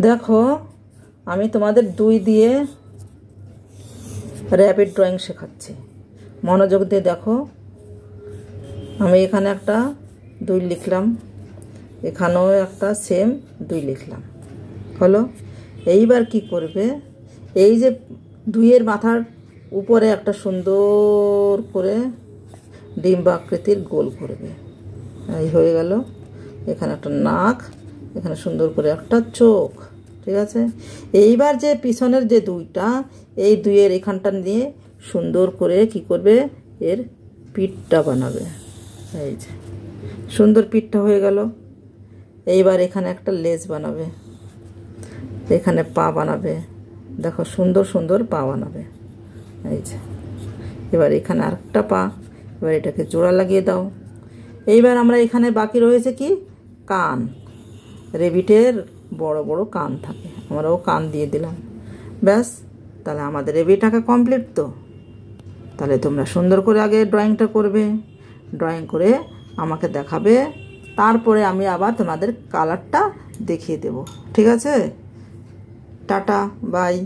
দেখো আমি তোমাদের দুই দিয়ে র্যাপিড ড্রয়িং শেখাচ্ছি, মনোযোগ দিয়ে দেখো। আমি এখানে একটা 2 লিখলাম, এখানেও একটা সেম 2 লিখলাম, হলো। এইবার কি করবে, এই যে 2-এর মাথার উপরে একটা সুন্দর করে ডিম্ব আকৃতির গোল করবে, এই হয়ে গেল। এখানে একটা নাক, এখানে সুন্দর করে একটা চোখ, ঠিক আছে। এইবার যে পিছনের যে 2টা, এই 2-এর এখানটা নিয়ে সুন্দর করে কি করবে, এর পিঠটা বানাবে। এই যে সুন্দর পিঠটা হয়ে গেল। এইবার এখানে একটা লেজ বানাবে, এখানে পা বানাবে, দেখো সুন্দর সুন্দর পা বানাবে। এই যে এবার এখানে আরেকটা পা, এবার এটাকে জোড়া লাগিয়ে দাও। এইবার আমরা এখানে বাকি রয়েছে কি, কান। রেবিটের বড় বড় কান থাকে, আমরাও কান দিয়ে দিলাম। ব্যাস, তাহলে আমাদের রেবিট আঁকা কমপ্লিট। তো তাহলে তোমরা সুন্দর করে আগে ড্রয়িংটা করবে, ড্রয়িং করে আমাকে দেখাবে, তারপরে আমি আবার তোমাদের কালারটা দেখিয়ে দেব, ঠিক আছে। Tata, by.